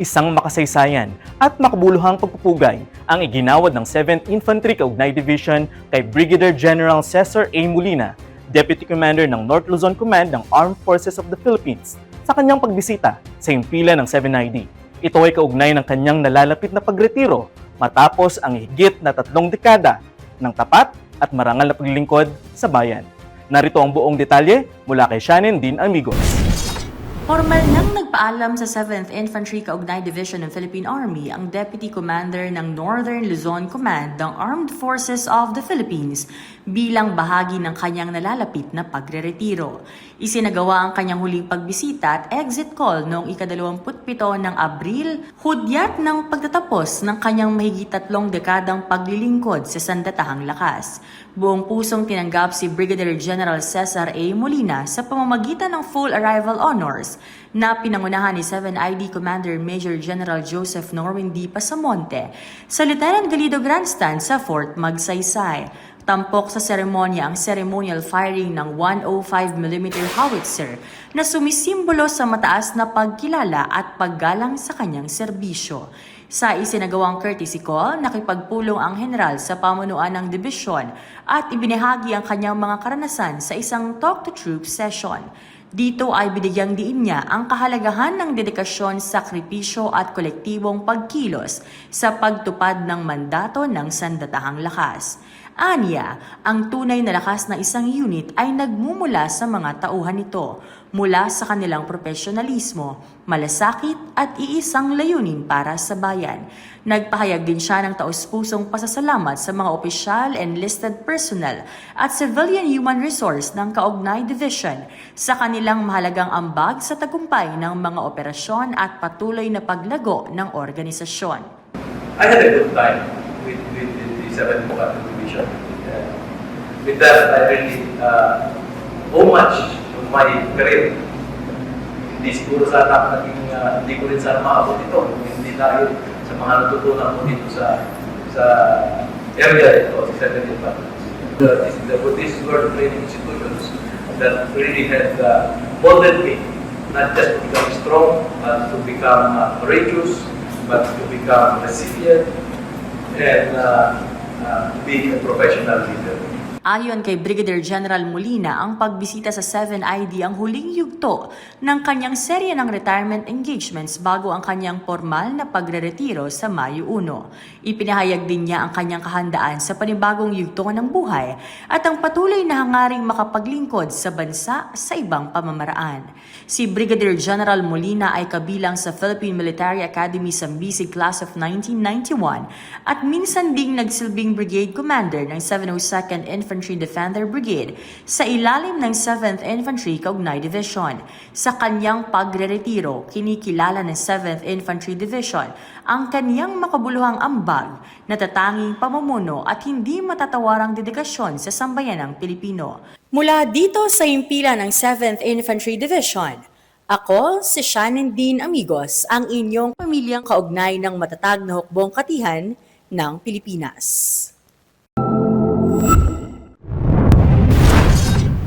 Isang makasaysayan at makabuluhang pagpupugay ang iginawad ng 7th Infantry Kaugnay Division kay Brigadier General Cesar A. Molina, Deputy Commander ng North Luzon Command ng Armed Forces of the Philippines, sa kanyang pagbisita sa himpilan ng 7ID. Ito ay kaugnay ng kanyang nalalapit na pagretiro matapos ang higit na 3 dekada ng tapat at marangal na paglilingkod sa bayan. Narito ang buong detalye mula kay Shannon Dean Amigos. Formal nang nagpaalam sa 7th Infantry Kaugnay Division ng Philippine Army ang Deputy Commander ng Northern Luzon Command ng Armed Forces of the Philippines bilang bahagi ng kanyang nalalapit na pagreretiro. Isinagawa ang kanyang huling pagbisita at exit call noong ika-27 ng Abril, hudyat ng pagtatapos ng kanyang mahigit 3 dekadang paglilingkod sa sandatahang lakas. Buong pusong tinanggap si Brigadier General Cesar A. Molina sa pamamagitan ng full arrival honors na pinangunahan ni 7ID Commander Major General Joseph Norwin D. Pasamonte sa Lieutenant Galido Grandstand sa Fort Magsaysay. Tampok sa seremonya ang ceremonial firing ng 105mm howitzer na sumisimbolo sa mataas na pagkilala at paggalang sa kanyang serbisyo. Sa isinagawang courtesy call, nakipagpulong ang general sa pamunuan ng dibisyon at ibinahagi ang kanyang mga karanasan sa isang talk to troops session. Dito ay binigyang diin niya ang kahalagahan ng dedikasyon, sakripisyo at kolektibong pagkilos sa pagtupad ng mandato ng sandatahang lakas. Aniya, ang tunay na lakas ng isang unit ay nagmumula sa mga tauhan nito, mula sa kanilang profesionalismo, malasakit at iisang layunin para sa bayan. Nagpahayag din siya ng taus-pusong pasasalamat sa mga opisyal, enlisted personnel at civilian human resource ng Kaugnay Division sa kanilang mahalagang ambag sa tagumpay ng mga operasyon at patuloy na paglago ng organisasyon. I had a good time with the 7th Bukatan Division. With that, I really owe much of my career. Hindi siguro sana hindi ko rin sana maabot ito. Hindi dahil sa mga natutunan ko dito sa area ito, sa 7th Bukatan. The Buddhist World Training Institutions that really had molded me, not just to become strong, but to become courageous, but to become resilient and being a professional leader. Ayon kay Brigadier General Molina, ang pagbisita sa 7ID ang huling yugto ng kanyang serye ng retirement engagements bago ang kanyang formal na pagreretiro sa Mayo 1. Ipinahayag din niya ang kanyang kahandaan sa panibagong yugto ng buhay at ang patuloy na hangaring makapaglingkod sa bansa sa ibang pamamaraan. Si Brigadier General Molina ay kabilang sa Philippine Military Academy Sambisig Class of 1991 at minsan ding nagsilbing Brigade Commander ng 702nd Infantry Defender Brigade sa ilalim ng 7th Infantry Kaugnay Division. Sa kanyang pagreretiro, kinikilala ng 7th Infantry Division ang kanyang makabuluhang ambag, natatanging pamumuno at hindi matatawarang dedikasyon sa sambayanang Pilipino. Mula dito sa himpilan ng 7th Infantry Division, ako si Shannon Dean Amigos, ang inyong pamilyang kaugnay ng matatag na hukbong katihan ng Pilipinas.